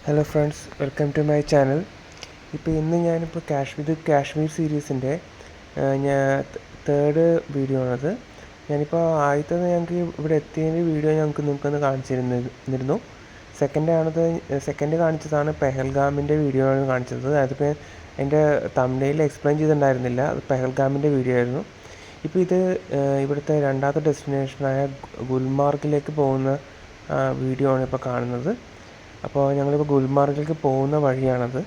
Hello friends, welcome to my channel. ഞാനിപ്പോൾ Kashmir സീരീസിൻ്റെ third video ആണത്. ഞാനിപ്പോൾ ആദ്യത്തെ ഞങ്ങൾക്ക് ഇവിടെ എത്തിയതിൻ്റെ വീഡിയോ നിങ്ങൾക്കൊന്ന് കാണിച്ചിരുന്നു. സെക്കൻഡ് കാണിച്ചതാണ് പെഹൽഗാമിൻ്റെ വീഡിയോ ആണ് കാണിച്ചത്. അതിപ്പോൾ എൻ്റെ തംബ്നെയിൽ എക്സ്പ്ലെയിൻ ചെയ്തിട്ടുണ്ടായിരുന്നില്ല, അത് പെഹൽഗാമിൻ്റെ വീഡിയോ ആയിരുന്നു. ഇവിടുത്തെ രണ്ടാമത്തെ ഡെസ്റ്റിനേഷനായ ഗുൽമാർഗിലേക്ക് പോകുന്ന വീഡിയോ ആണ് ഇപ്പോൾ കാണുന്നത്. അപ്പോൾ ഞങ്ങളിപ്പോൾ ഗുൽമാർഗിലേക്ക് പോകുന്ന വഴിയാണത്.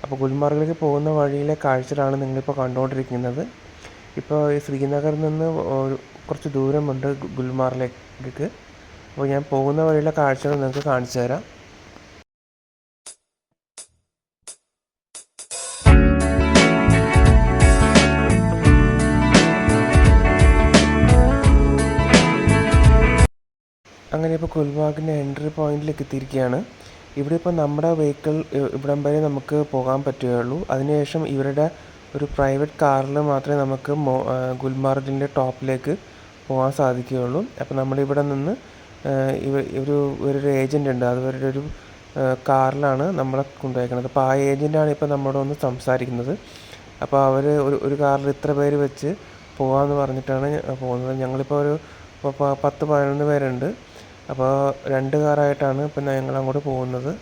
അപ്പോൾ ഗുൽമാർഗിലേക്ക് പോകുന്ന വഴിയിലെ കാഴ്ചകളാണ് നിങ്ങളിപ്പോൾ കണ്ടുകൊണ്ടിരിക്കുന്നത്. ഇപ്പോൾ ഈ ശ്രീനഗറിൽ നിന്ന് കുറച്ച് ദൂരമുണ്ട് ഗുൽമാർഗിലേക്ക്. അപ്പോൾ ഞാൻ പോകുന്ന വഴിയിലെ കാഴ്ചകൾ നിങ്ങൾക്ക് കാണിച്ചു തരാം. അങ്ങനെ ഇപ്പോൾ ഗുൽമാർഗിൻ്റെ എൻട്രി പോയിന്റിലേക്ക് എത്തിയിരിക്കുകയാണ്. ഇവിടെ ഇപ്പോൾ നമ്മുടെ വെഹിക്കിൾ ഇവിടം വരെ നമുക്ക് പോകാൻ പറ്റുകയുള്ളൂ. അതിനുശേഷം ഇവരുടെ ഒരു പ്രൈവറ്റ് കാറിൽ മാത്രമേ നമുക്ക് ഗുൽമാർഗിൻ്റെ ടോപ്പിലേക്ക് പോകാൻ സാധിക്കുകയുള്ളൂ. അപ്പോൾ നമ്മളിവിടെ നിന്ന് ഒരു ഏജൻ്റ് ഉണ്ട്, അതുവരുടെ ഒരു കാറിലാണ് നമ്മളെ കൊണ്ടുപോയിരിക്കുന്നത്. അപ്പോൾ ആ ഏജൻ്റാണ് ഇപ്പോൾ നമ്മളോട് ഒന്ന് സംസാരിക്കുന്നത്. അപ്പോൾ അവർ ഒരു കാറിൽ ഇത്ര പേര് വെച്ച് പോകാമെന്ന് പറഞ്ഞിട്ടാണ് പോകുന്നത്. ഞങ്ങളിപ്പോൾ ഒരു 10-11 പേരുണ്ട്. അപ്പോൾ 2 കാറായിട്ടാണ് ഇപ്പം ഞങ്ങൾ അങ്ങോട്ട് പോകുന്നത്.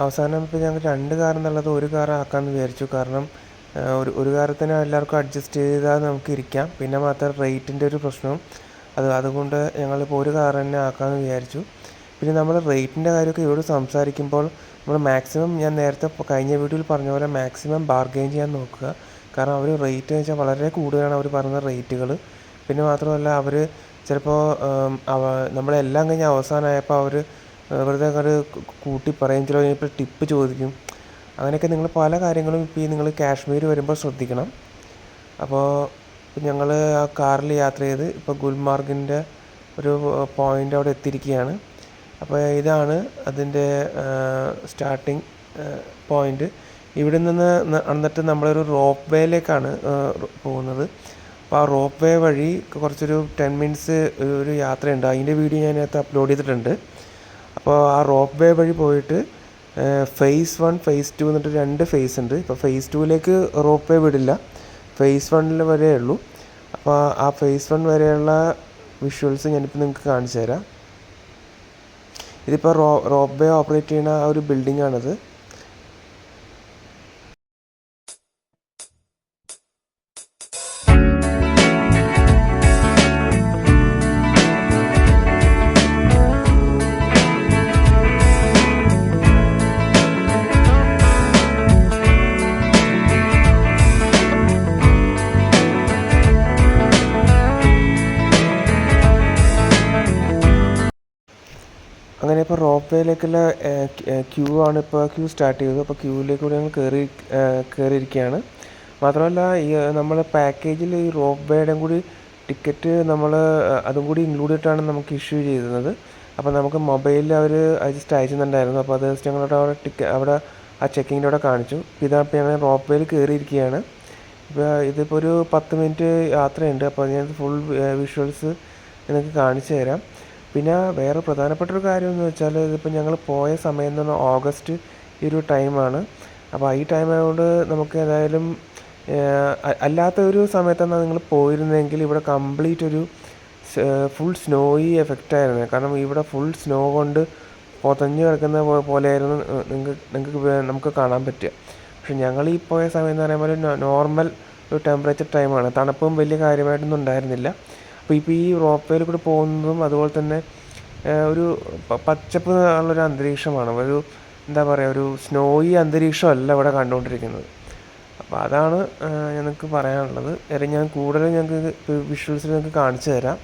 അവസാനം ഇപ്പോൾ ഞങ്ങൾ 2 കാറെന്നുള്ളത് 1 കാർ ആക്കാമെന്ന് വിചാരിച്ചു. കാരണം ഒരു കാറിൽ തന്നെ എല്ലാവർക്കും അഡ്ജസ്റ്റ് ചെയ്താൽ നമുക്ക് ഇരിക്കാം. പിന്നെ മാത്രം റേറ്റിൻ്റെ ഒരു പ്രശ്നവും അതുകൊണ്ട് ഞങ്ങളിപ്പോൾ 1 കാർ തന്നെ ആക്കാമെന്ന് വിചാരിച്ചു. പിന്നെ നമ്മൾ റേറ്റിൻ്റെ കാര്യമൊക്കെ ഇവിടെ സംസാരിക്കുമ്പോൾ നമ്മൾ മാക്സിമം, ഞാൻ നേരത്തെ കഴിഞ്ഞ വീഡിയോയിൽ പറഞ്ഞ പോലെ മാക്സിമം ബാർഗെയിൻ ചെയ്യാൻ നോക്കുക. കാരണം അവർ റേറ്റ് എന്ന് വെച്ചാൽ വളരെ കൂടുതലാണ് അവർ പറയുന്ന റേറ്റുകൾ. പിന്നെ മാത്രമല്ല അവർ ചിലപ്പോൾ നമ്മളെല്ലാം കഴിഞ്ഞ് അവസാനമായപ്പോൾ അവർ വെറുതെ അങ്ങോട്ട് കൂട്ടി പറയും, ചിലപ്പോൾ ടിപ്പ് ചോദിക്കും. അങ്ങനെയൊക്കെ നിങ്ങൾ പല കാര്യങ്ങളും നിങ്ങൾ കാശ്മീർ വരുമ്പോൾ ശ്രദ്ധിക്കണം. അപ്പോൾ ഞങ്ങൾ ആ കാറിൽ യാത്ര ചെയ്ത് ഇപ്പോൾ ഗുൽമാർഗിൻ്റെ ഒരു പോയിൻ്റ് അവിടെ എത്തിയിരിക്കുകയാണ്. അപ്പോൾ ഇതാണ് അതിൻ്റെ സ്റ്റാർട്ടിങ് പോയിൻ്റ്. ഇവിടെ നിന്ന് എന്നിട്ട് നമ്മളൊരു റോപ്പ് വേയിലേക്കാണ് പോകുന്നത്. അപ്പോൾ ആ റോപ്പ് വേ വഴി കുറച്ചൊരു 10 മിനിറ്റ്സ് ഒരു യാത്രയുണ്ട്. അതിൻ്റെ വീഡിയോ ഞാനകത്ത് അപ്ലോഡ് ചെയ്തിട്ടുണ്ട്. അപ്പോൾ ആ റോപ്പ് വേ വഴി പോയിട്ട് ഫേസ് 1, ഫേസ് 2 എന്നിട്ട് 2 ഫേസ് ഉണ്ട്. ഇപ്പോൾ ഫേസ് 2ലേക്ക് റോപ്പ് വേ വിടില്ല, ഫേസ് 1 വരെ ഉള്ളൂ. അപ്പോൾ ആ ഫേസ് 1 വരെയുള്ള വിഷ്വൽസ് ഞാനിപ്പോൾ നിങ്ങൾക്ക് കാണിച്ചു തരാം. ഇതിപ്പോൾ റോപ്പ് വേ ഓപ്പറേറ്റ് ചെയ്യുന്ന ആ ഒരു ബിൽഡിംഗ് ആണിത്. അങ്ങനെ ഇപ്പോൾ റോപ്പ് വേയിലേക്കുള്ള ക്യൂ സ്റ്റാർട്ട് ചെയ്തു. അപ്പോൾ ക്യൂവിലേക്ക് കൂടി ഞങ്ങൾ കയറിയിരിക്കുകയാണ്. മാത്രമല്ല നമ്മൾ പാക്കേജിൽ ഈ റോപ്പ് വേയുടെ കൂടി ടിക്കറ്റ് അതും കൂടി ഇൻക്ലൂഡ് ചെയ്തിട്ടാണ് നമുക്ക് ഇഷ്യൂ ചെയ്തിരുന്നത്. അപ്പോൾ നമുക്ക് മൊബൈലിൽ അവർ ജസ്റ്റ് അയച്ചിട്ടുണ്ടായിരുന്നു. അപ്പോൾ അത് ജസ്റ്റ് ഞങ്ങളുടെ അവിടെ ആ ചെക്കിങ്ങിൻ്റെ അവിടെ കാണിച്ചു. ഇപ്പോൾ ഞങ്ങൾ റോപ്പ് വേയിൽ കയറിയിരിക്കുകയാണ്. ഇതിപ്പോൾ ഒരു 10 മിനിറ്റ് യാത്രയുണ്ട്. അപ്പോൾ ഞാൻ ഫുൾ വിഷ്വൽസ് നിങ്ങൾക്ക് കാണിച്ചു തരാം. പിന്നെ വേറെ പ്രധാനപ്പെട്ടൊരു കാര്യം എന്ന് വെച്ചാൽ, ഇതിപ്പോൾ ഞങ്ങൾ പോയ സമയം എന്ന് പറഞ്ഞാൽ ഓഗസ്റ്റ് ഈ ഒരു ടൈമാണ്. അപ്പോൾ ഈ ടൈം ആയതുകൊണ്ട് നമുക്ക് ഏതായാലും അല്ലാത്ത ഒരു സമയത്താണ് നിങ്ങൾ പോയിരുന്നെങ്കിൽ ഇവിടെ കംപ്ലീറ്റ് ഒരു ഫുൾ സ്നോയി എഫക്റ്റായിരുന്നു. കാരണം ഇവിടെ ഫുൾ സ്നോ കൊണ്ട് പൊതഞ്ഞ് കിടക്കുന്ന പോലെയായിരുന്നു നമുക്ക് കാണാൻ പറ്റുക. പക്ഷെ ഞങ്ങൾ ഈ പോയ സമയം എന്ന് പറയുമ്പോൾ നോർമൽ ഒരു ടെമ്പറേച്ചർ ടൈമാണ്. തണുപ്പും വലിയ കാര്യമായിട്ടൊന്നും ഉണ്ടായിരുന്നില്ല. അപ്പോൾ ഈ റോപ്പ് വേയിൽ കൂടി പോകുന്നതും അതുപോലെ തന്നെ ഒരു പച്ചപ്പ് ഉള്ളൊരു അന്തരീക്ഷമാണ്. എന്താ പറയുക, ഒരു സ്നോയി അന്തരീക്ഷമല്ല ഇവിടെ കണ്ടുകൊണ്ടിരിക്കുന്നത്. അപ്പോൾ അതാണ് ഞങ്ങൾക്ക് പറയാനുള്ളത്. ഞാൻ കൂടുതൽ ഞങ്ങൾക്ക് വിഷ്വൽസിൽ നിങ്ങൾക്ക് കാണിച്ചു തരാം.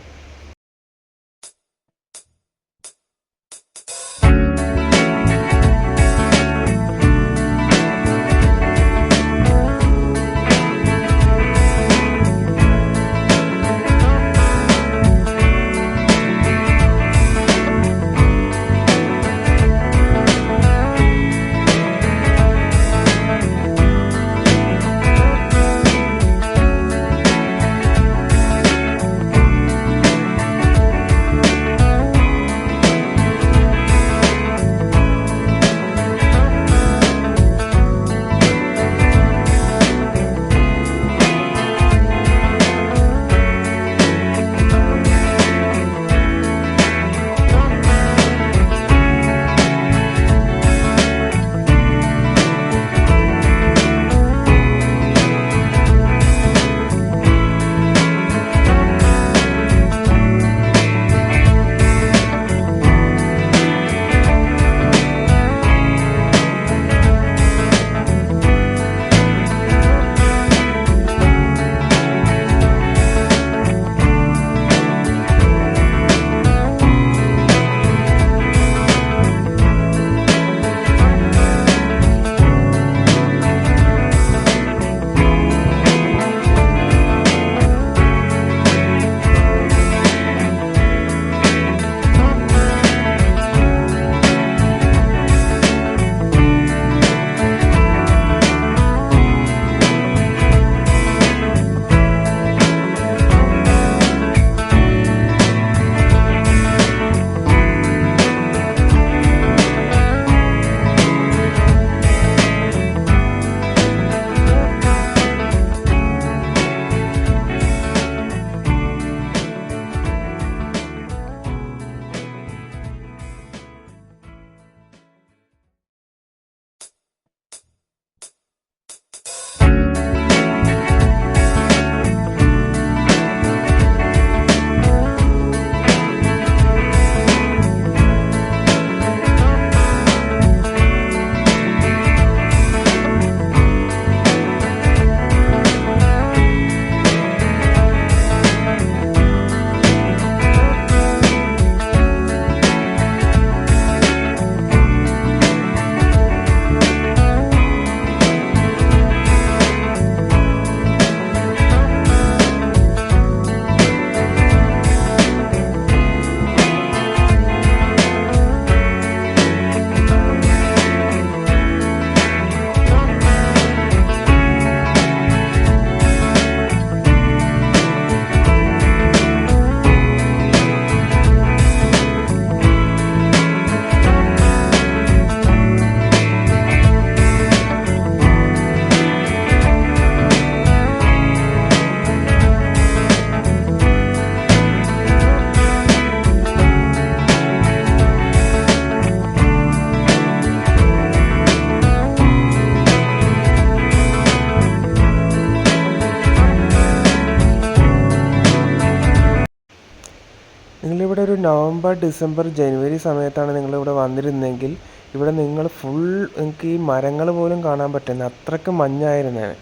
നിങ്ങളിവിടെ ഒരു നവംബർ, ഡിസംബർ, ജനുവരി സമയത്താണ് നിങ്ങളിവിടെ വന്നിരുന്നെങ്കിൽ ഇവിടെ നിങ്ങൾ നിങ്ങൾക്ക് ഈ മരങ്ങൾ പോലും കാണാൻ പറ്റുന്നത് അത്രയ്ക്ക് മഞ്ഞായിരുന്നേനെ.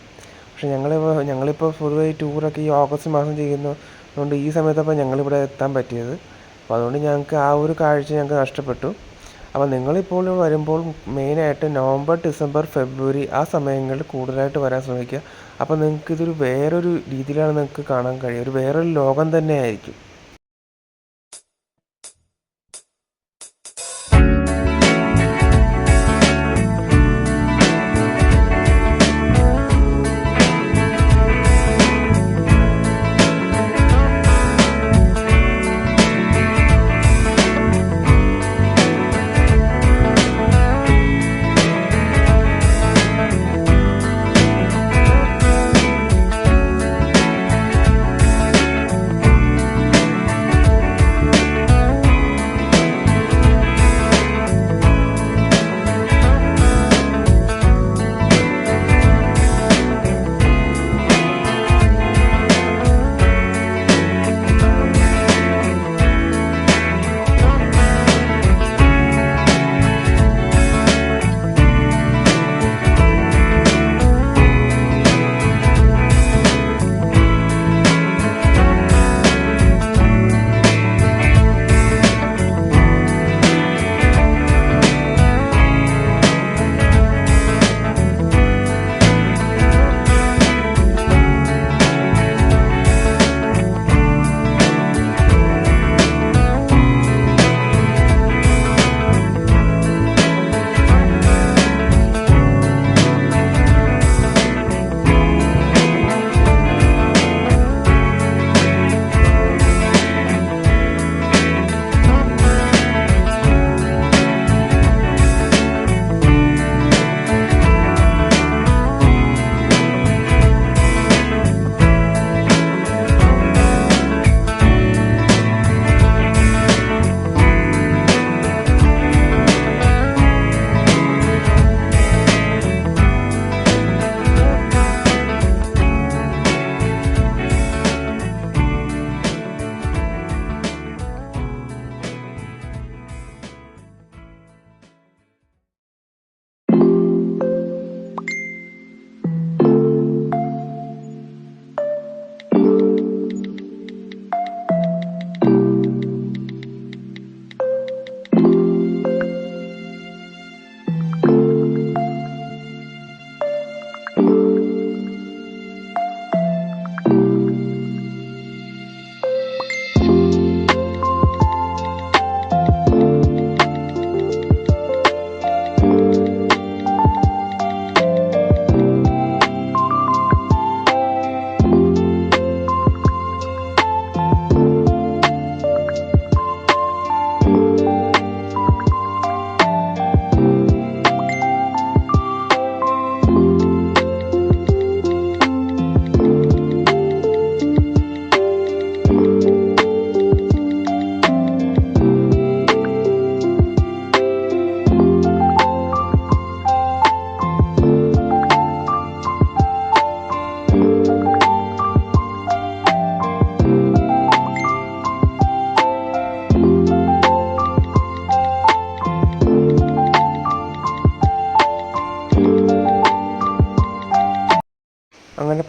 പക്ഷെ ഞങ്ങളിപ്പോൾ പൊതുവെ ഈ ടൂറൊക്കെ ഈ ഓഗസ്റ്റ് മാസം ചെയ്യുന്നതുകൊണ്ട് ഈ സമയത്തപ്പോൾ ഞങ്ങളിവിടെ എത്താൻ പറ്റിയത്. അപ്പോൾ അതുകൊണ്ട് ഞങ്ങൾക്ക് ആ ഒരു കാഴ്ച ഞങ്ങൾക്ക് നഷ്ടപ്പെട്ടു. അപ്പോൾ നിങ്ങളിപ്പോൾ വരുമ്പോൾ മെയിനായിട്ട് നവംബർ, ഡിസംബർ, ഫെബ്രുവരി ആ സമയങ്ങളിൽ കൂടുതലായിട്ട് വരാൻ ശ്രമിക്കുക. അപ്പോൾ നിങ്ങൾക്കിതൊരു വേറൊരു രീതിയിലാണ് നിങ്ങൾക്ക് കാണാൻ കഴിയുക. ഒരു വേറൊരു ലോകം തന്നെ ആയിരിക്കും.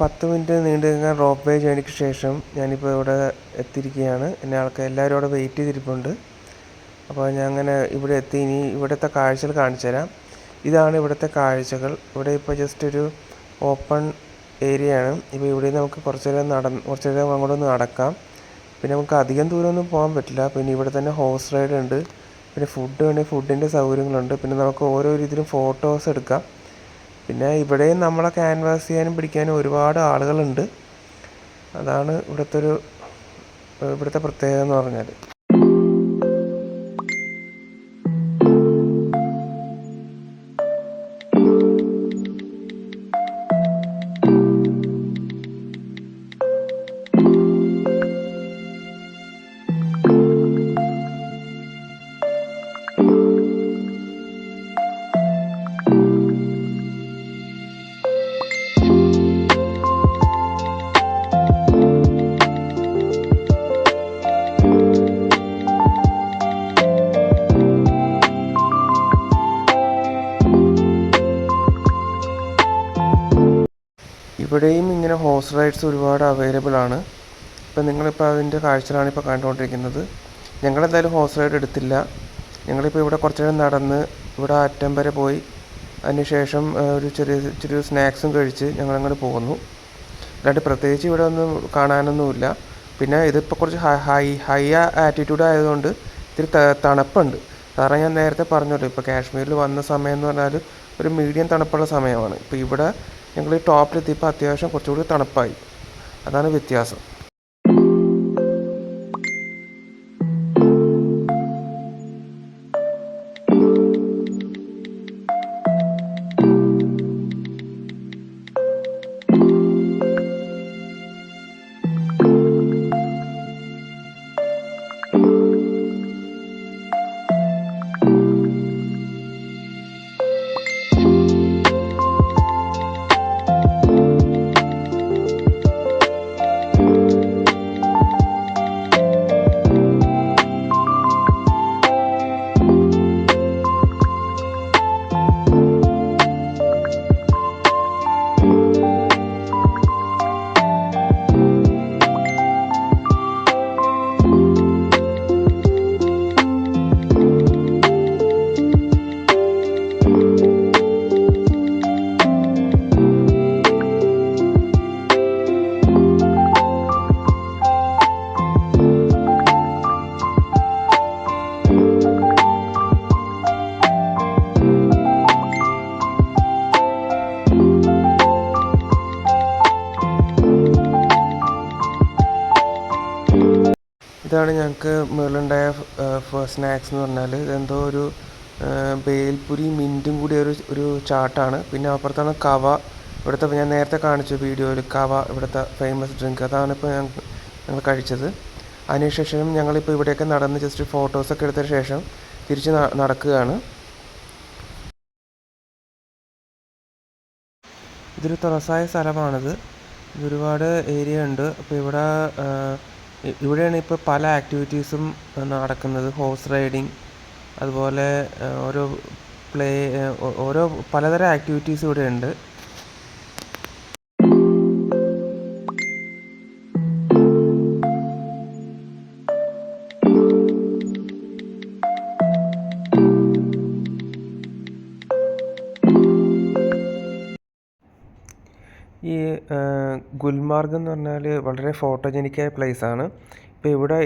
10 മിനിറ്റ് നീണ്ടു നിൽക്കുന്ന റോപ്പ് വേ ജേണിക്ക് ശേഷം ഞാനിപ്പോൾ ഇവിടെ എത്തിയിരിക്കുകയാണ്. എന്നെ എല്ലാവരും അവിടെ വെയിറ്റ് ചെയ്തിരിപ്പുണ്ട്. അപ്പോൾ ഞാൻ അങ്ങനെ ഇവിടെ എത്തി. ഇനി ഇവിടുത്തെ കാഴ്ചകൾ കാണിച്ചു തരാം. ഇതാണ് ഇവിടുത്തെ കാഴ്ചകൾ. ഇവിടെ ഇപ്പോൾ ജസ്റ്റ് ഒരു ഓപ്പൺ ഏരിയയാണ്. ഇപ്പോൾ ഇവിടെ നമുക്ക് കുറച്ച് നേരം അങ്ങോട്ടൊന്ന് നടക്കാം. പിന്നെ നമുക്ക് അധികം ദൂരമൊന്നും പോകാൻ പറ്റില്ല. പിന്നെ ഇവിടെ തന്നെ ഹോഴ്സ് റൈഡ് ഉണ്ട്. പിന്നെ ഫുഡ് വേണമെങ്കിൽ ഫുഡിൻ്റെ സൗകര്യങ്ങളുണ്ട്. പിന്നെ നമുക്ക് ഓരോ രീതിയിലും ഫോട്ടോസ് എടുക്കാം. പിന്നെ ഇവിടെയും നമ്മളെ ക്യാൻവാസ് ചെയ്യാനും പിടിക്കാനും ഒരുപാട് ആളുകളുണ്ട്. അതാണ് ഇവിടുത്തെ പ്രത്യേകത എന്ന് പറഞ്ഞാൽ. ഇവിടെയും ഇങ്ങനെ ഹോഴ്സ് റൈഡ്സ് ഒരുപാട് അവൈലബിൾ ആണ്. ഇപ്പം നിങ്ങളിപ്പോൾ അതിൻ്റെ കാഴ്ചകളാണ് ഇപ്പോൾ കണ്ടുകൊണ്ടിരിക്കുന്നത്. ഞങ്ങളെന്തായാലും ഹോഴ്സ് റൈഡ് എടുത്തില്ല. ഞങ്ങളിപ്പോൾ ഇവിടെ കുറച്ച് നേരം നടന്ന് ഇവിടെ അറ്റം വരെ പോയി അതിനുശേഷം ഒരു ചെറിയ സ്നാക്സും കഴിച്ച് ഞങ്ങളങ്ങോട്ട് പോകുന്നു. അല്ലാണ്ട് പ്രത്യേകിച്ച് ഇവിടെ ഒന്നും കാണാനൊന്നുമില്ല. പിന്നെ ഇതിപ്പോൾ കുറച്ച് ഹൈ ആറ്റിറ്റ്യൂഡ് ആയതുകൊണ്ട് ഇത്തിരി തണുപ്പുണ്ട്. കാരണം ഞാൻ നേരത്തെ പറഞ്ഞല്ലോ, ഇപ്പോൾ കാശ്മീരിൽ വന്ന സമയം എന്ന് പറഞ്ഞാൽ ഒരു മീഡിയം തണുപ്പുള്ള സമയമാണ്. ഇപ്പോൾ ഇവിടെ ഞങ്ങൾ ടോപ്പിലെത്തിയപ്പോൾ അത്യാവശ്യം കുറച്ചുകൂടി തണുപ്പായി. അതാണ് വ്യത്യാസം. ഇതാണ് ഞങ്ങൾക്ക് മുകളിലുണ്ടായ സ്നാക്സ് എന്ന് പറഞ്ഞാൽ. ഇതെന്തോ ഒരു ബേൽപുരി മിൻറ്റും കൂടി ഒരു ചാട്ടാണ്. പിന്നെ അപ്പുറത്താണ് കവ. ഇവിടുത്തെ ഞാൻ നേരത്തെ കാണിച്ചു വീഡിയോയിൽ കവ, ഇവിടുത്തെ ഫേമസ് ഡ്രിങ്ക്. അതാണിപ്പോൾ ഞങ്ങൾ കഴിച്ചത്. അതിനുശേഷം ഞങ്ങളിപ്പോൾ ഇവിടെയൊക്കെ നടന്ന് ജസ്റ്റ് ഫോട്ടോസൊക്കെ എടുത്തതിന് ശേഷം തിരിച്ച് നടക്കുകയാണ്. ഇതൊരു തുറസായ സ്ഥലമാണിത്. ഒരുപാട് ഏരിയ ഉണ്ട്. അപ്പോൾ ഇവിടെയാണ് ഇപ്പോൾ പല ആക്ടിവിറ്റീസും നടക്കുന്നത്. ഹോഴ്സ് റൈഡിങ്, അതുപോലെ ഓരോ പലതരം ആക്ടിവിറ്റീസ് ഇവിടെ ഉണ്ട്. ഈ ഗുൽമാർഗ് എന്ന് പറഞ്ഞാൽ വളരെ ഫോട്ടോജനിക്കായ പ്ലേസാണ്. ഇപ്പോൾ ഇവിടെ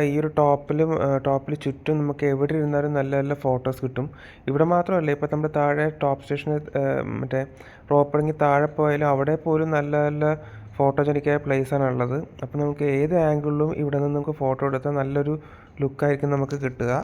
ഈ ഒരു ടോപ്പിൽ ചുറ്റും നമുക്ക് എവിടെ ഇരുന്നാലും നല്ല നല്ല ഫോട്ടോസ് കിട്ടും. ഇവിടെ മാത്രമല്ല, ഇപ്പോൾ നമ്മുടെ താഴെ ടോപ്പ് സ്റ്റേഷനിൽ മറ്റേ റോപ്പിറങ്ങി താഴെ പോയാലും അവിടെ പോലും നല്ല നല്ല ഫോട്ടോജനിക്കായ പ്ലേസാണ് ഉള്ളത്. അപ്പോൾ നമുക്ക് ഏത് ആംഗിളിലും ഇവിടെ നിന്ന് നമുക്ക് ഫോട്ടോ എടുത്താൽ നല്ലൊരു ലുക്കായിരിക്കും നമുക്ക് കിട്ടുക.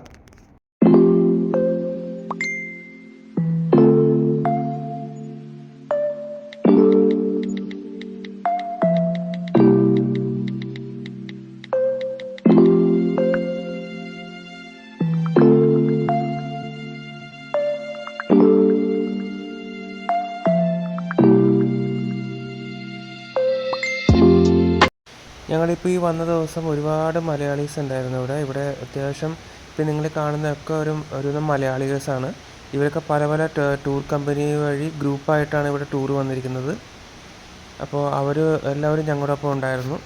ഞങ്ങളിപ്പോൾ ഈ വന്ന ദിവസം ഒരുപാട് മലയാളീസ് ഉണ്ടായിരുന്നു ഇവിടെ അത്യാവശ്യം. ഇപ്പോൾ നിങ്ങൾ കാണുന്നതൊക്കെ ഒരു മലയാളീസാണ്. ഇവരൊക്കെ പല ടൂർ കമ്പനി വഴി ഗ്രൂപ്പായിട്ടാണ് ഇവിടെ ടൂർ വന്നിരിക്കുന്നത്. അപ്പോൾ അവർ എല്ലാവരും ഞങ്ങളുടെ ഒപ്പം ഉണ്ടായിരുന്നു.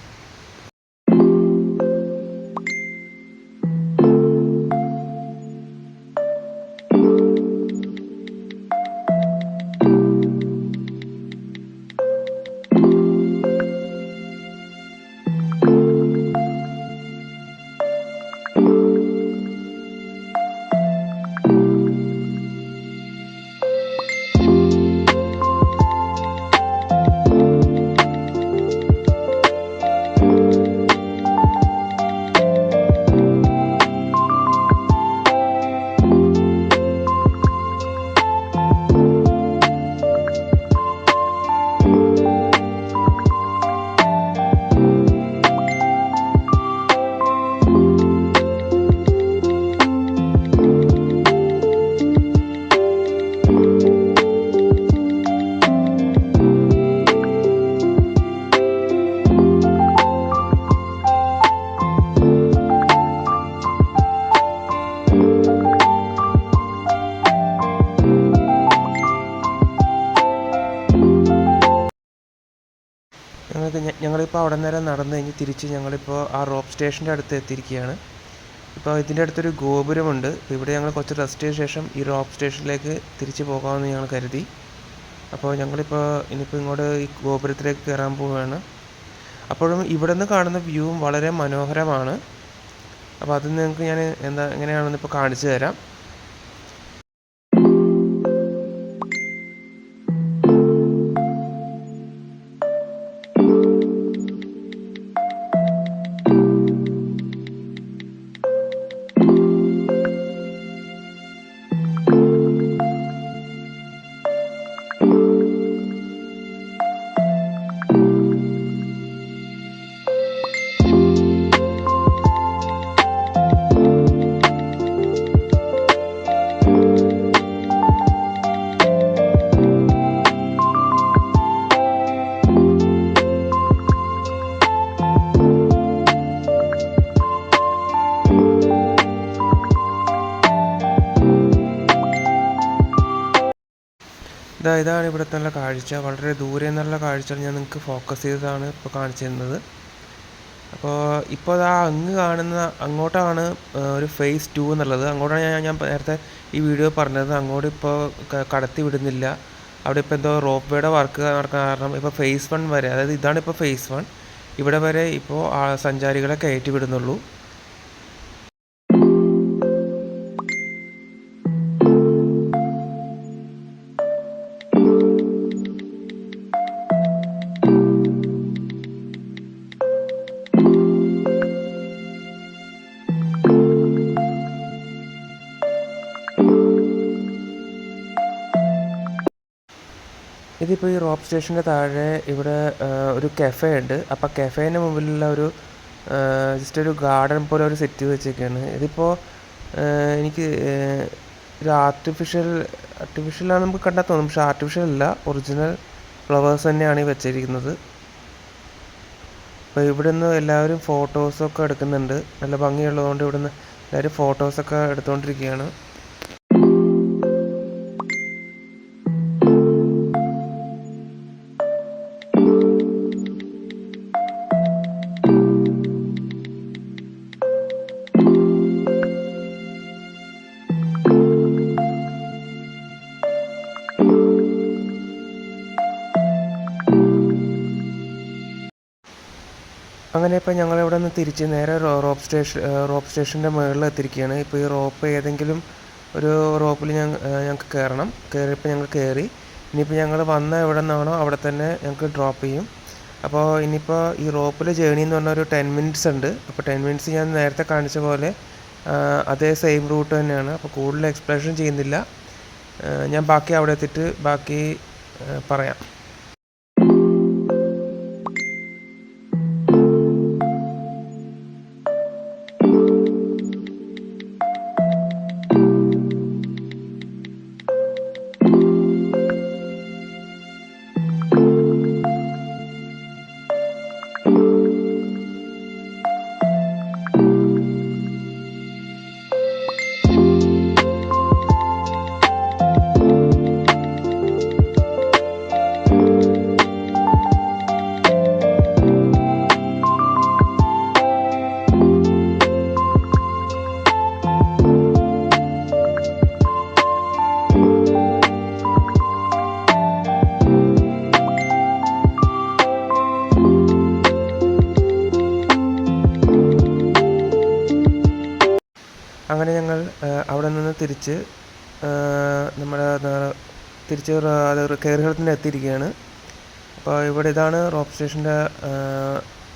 ഞങ്ങളിപ്പോൾ അവിടെ നേരം നടന്നു കഴിഞ്ഞ് തിരിച്ച് ഞങ്ങളിപ്പോൾ ആ റോപ്പ് സ്റ്റേഷൻ്റെ അടുത്ത് എത്തിയിരിക്കുകയാണ്. ഇപ്പോൾ ഇതിൻ്റെ അടുത്തൊരു ഗോപുരമുണ്ട്. ഇപ്പോൾ ഇവിടെ ഞങ്ങൾ കുറച്ച് റെസ്റ്റ് ചെയ്ത ശേഷം ഈ റോപ്പ് സ്റ്റേഷനിലേക്ക് തിരിച്ച് പോകാമെന്ന് ഞങ്ങൾ കരുതി. അപ്പോൾ ഞങ്ങളിപ്പോൾ ഇങ്ങോട്ട് ഈ ഗോപുരത്തിലേക്ക് കയറാൻ പോവുകയാണ്. അപ്പോഴും ഇവിടെ നിന്ന് കാണുന്ന വ്യൂവും വളരെ മനോഹരമാണ്. അപ്പോൾ അത് നിങ്ങൾക്ക് ഞാൻ എങ്ങനെയാണെന്ന് ഇപ്പോൾ കാണിച്ചു തരാം. ഇതാണ് ഇവിടുത്തെ നല്ല കാഴ്ച. വളരെ ദൂരെ നിന്നുള്ള കാഴ്ചകൾ ഞാൻ നിങ്ങൾക്ക് ഫോക്കസ് ചെയ്തതാണ് ഇപ്പോൾ കാണിച്ചു തരുന്നത്. ഇപ്പോൾ അങ്ങോട്ടാണ് ഒരു ഫേസ് 2 എന്നുള്ളത്. അങ്ങോട്ടാണ് ഞാൻ നേരത്തെ ഈ വീഡിയോ പറഞ്ഞത്. അങ്ങോട്ട് ഇപ്പോൾ കടത്തി വിടുന്നില്ല. അവിടെ ഇപ്പോൾ എന്തോ റോപ്പ് വേയുടെ വർക്ക് നടക്കുന്ന കാരണം ഇപ്പോൾ ഫേസ് 1 വരെ, അതായത് ഇതാണ് ഇപ്പോൾ ഫേസ് 1, ഇവിടെ വരെ ഇപ്പോൾ സഞ്ചാരികളെ കയറ്റി വിടുന്നുള്ളൂ. ഇതിപ്പോൾ ഈ റോപ്പ് സ്റ്റേഷൻ്റെ താഴെ ഇവിടെ ഒരു കഫേ ഉണ്ട്. അപ്പോൾ കഫേൻ്റെ മുമ്പിലുള്ള ജസ്റ്റ് ഒരു ഗാർഡൻ പോലെ ഒരു സെറ്റ് ചെയ്ത് വെച്ചൊക്കെയാണ്. ഇതിപ്പോൾ എനിക്ക് ഒരു ആർട്ടിഫിഷ്യലാണ് നമുക്ക് കണ്ടാൽ തോന്നും, പക്ഷേ ആർട്ടിഫിഷ്യൽ അല്ല, ഒറിജിനൽ ഫ്ലവേഴ്സ് തന്നെയാണ് ഈ വെച്ചിരിക്കുന്നത്. അപ്പോൾ ഇവിടെ നിന്ന് എല്ലാവരും ഫോട്ടോസൊക്കെ എടുക്കുന്നുണ്ട്. നല്ല ഭംഗിയുള്ളതുകൊണ്ട് ഇവിടെ നിന്ന് എല്ലാവരും ഫോട്ടോസൊക്കെ എടുത്തുകൊണ്ടിരിക്കുകയാണ്. അങ്ങനെ ഇപ്പോൾ ഞങ്ങളിവിടെ നിന്ന് തിരിച്ച് നേരെ റോപ്പ് സ്റ്റേഷൻ്റെ മുകളിൽ എത്തിയിരിക്കുകയാണ്. ഇപ്പോൾ ഈ റോപ്പ് ഏതെങ്കിലും ഒരു റോപ്പിൽ ഞങ്ങൾക്ക് കയറണം. കയറിയപ്പോൾ ഞങ്ങൾ കയറി. ഇനിയിപ്പോൾ ഞങ്ങൾ വന്ന എവിടെ നിന്നാണോ അവിടെ തന്നെ ഞങ്ങൾക്ക് ഡ്രോപ്പ് ചെയ്യും. അപ്പോൾ ഇനിയിപ്പോൾ ഈ റോപ്പിൽ ജേണി എന്ന് പറഞ്ഞ ഒരു 10 മിനിറ്റ്സ് ഉണ്ട്. അപ്പോൾ 10 മിനിറ്റ്സ് ഞാൻ നേരത്തെ കാണിച്ച പോലെ അതേ സെയിം റൂട്ട് തന്നെയാണ്. അപ്പോൾ കൂടുതൽ എക്സ്പ്ലനേഷൻ ചെയ്യുന്നില്ല. ഞാൻ ബാക്കി അവിടെ എത്തിയിട്ട് ബാക്കി പറയാം. അങ്ങനെ ഞങ്ങൾ അവിടെ നിന്ന് തിരിച്ച് നമ്മുടെ തിരിച്ച് കയറുകളിൽ എത്തിയിരിക്കുകയാണ്. അപ്പോൾ ഇവിടെ ഇതാണ് റോപ്പ് സ്റ്റേഷൻ്റെ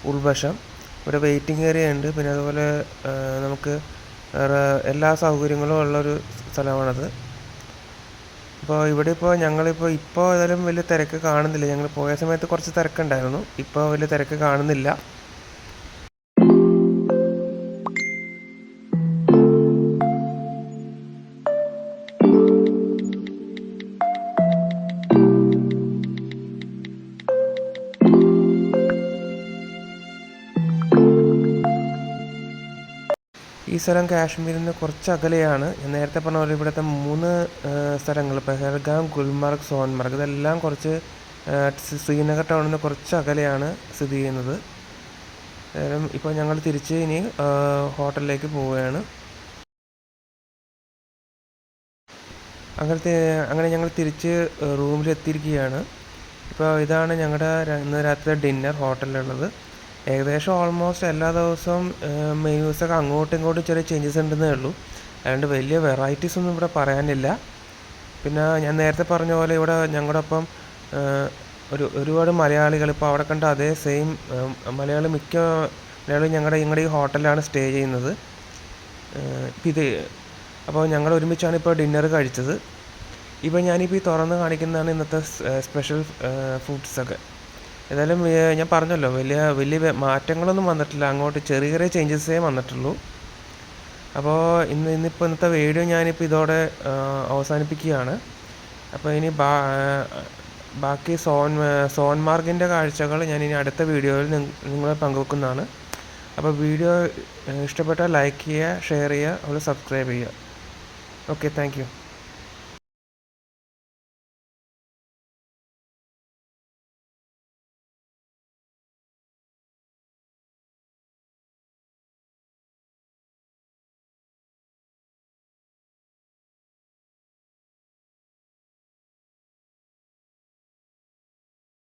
ഉൾവശം. ഇവിടെ വെയിറ്റിംഗ് ഏരിയ ഉണ്ട്, പിന്നെ അതുപോലെ നമുക്ക് എല്ലാ സൗകര്യങ്ങളും ഉള്ളൊരു സ്ഥലമാണത്. അപ്പോൾ ഇവിടെ ഞങ്ങളിപ്പോൾ ഏതായാലും വലിയ തിരക്ക് കാണുന്നില്ല. ഞങ്ങൾ പോയ സമയത്ത് കുറച്ച് തിരക്കുണ്ടായിരുന്നു, ഇപ്പോൾ വലിയ തിരക്ക് കാണുന്നില്ല. ഈ സ്ഥലം കാശ്മീരിൽ നിന്ന് കുറച്ച് അകലെയാണ്. ഞാൻ നേരത്തെ പറഞ്ഞ പോലെ ഇവിടുത്തെ 3 സ്ഥലങ്ങൾ, പെഹൽഗാം, ഗുൽമർഗ്, സോൻമർഗ്, ഇതെല്ലാം കുറച്ച് ശ്രീനഗർ ടൗണിൽ നിന്ന് കുറച്ച് അകലെയാണ് സ്ഥിതി ചെയ്യുന്നത്. ഇപ്പോൾ ഞങ്ങൾ തിരിച്ച് ഇനി ഹോട്ടലിലേക്ക് പോവുകയാണ്. അങ്ങനെ ഞങ്ങൾ തിരിച്ച് റൂമിലെത്തിയിരിക്കുകയാണ്. ഇപ്പോൾ ഇതാണ് ഞങ്ങളുടെ ഇന്ന് രാത്രി ഡിന്നർ ഹോട്ടലിലുള്ളത്. ഏകദേശം ഓൾമോസ്റ്റ് എല്ലാ ദിവസവും മെനൂസൊക്കെ അങ്ങോട്ടും ഇങ്ങോട്ടും ചെറിയ ചേഞ്ചസ് ഉണ്ടെന്നേ ഉള്ളൂ. അതുകൊണ്ട് വലിയ വെറൈറ്റീസ് ഒന്നും ഇവിടെ പറയാനില്ല. പിന്നെ ഞാൻ നേരത്തെ പറഞ്ഞ പോലെ ഇവിടെ ഞങ്ങളുടെ ഒപ്പം ഒരുപാട് മലയാളികൾ, ഇപ്പോൾ അവിടെ കണ്ട അതേ സെയിം മിക്ക മലയാളികളും ഞങ്ങളുടെ ഈ ഹോട്ടലിലാണ് സ്റ്റേ ചെയ്യുന്നത്. അപ്പോൾ ഞങ്ങൾ ഒരുമിച്ചാണ് ഇപ്പോൾ ഡിന്നർ കഴിച്ചത്. ഇപ്പോൾ ഞാനിപ്പോൾ ഈ തുറന്ന് കാണിക്കുന്നതാണ് ഇന്നത്തെ സ്പെഷ്യൽ ഫുഡ്സൊക്കെ. ഏതായാലും ഞാൻ പറഞ്ഞല്ലോ, വലിയ മാറ്റങ്ങളൊന്നും വന്നിട്ടില്ല, അങ്ങോട്ട് ചെറിയ ചെറിയ ചേഞ്ചസേ വന്നിട്ടുള്ളൂ. അപ്പോൾ ഇന്നത്തെ വീഡിയോ ഞാനിപ്പോൾ ഇതോടെ അവസാനിപ്പിക്കുകയാണ്. അപ്പോൾ ഇനി ബാക്കി സോൻമാർഗിൻ്റെ കാഴ്ചകൾ ഞാൻ ഇനി അടുത്ത വീഡിയോയിൽ നിങ്ങളെ പങ്കുവെക്കുന്നതാണ്. അപ്പോൾ വീഡിയോ ഇഷ്ടപ്പെട്ടാൽ ലൈക്ക് ചെയ്യുക, ഷെയർ ചെയ്യുക, അതുപോലെ സബ്സ്ക്രൈബ് ചെയ്യുക. Okay, thank you.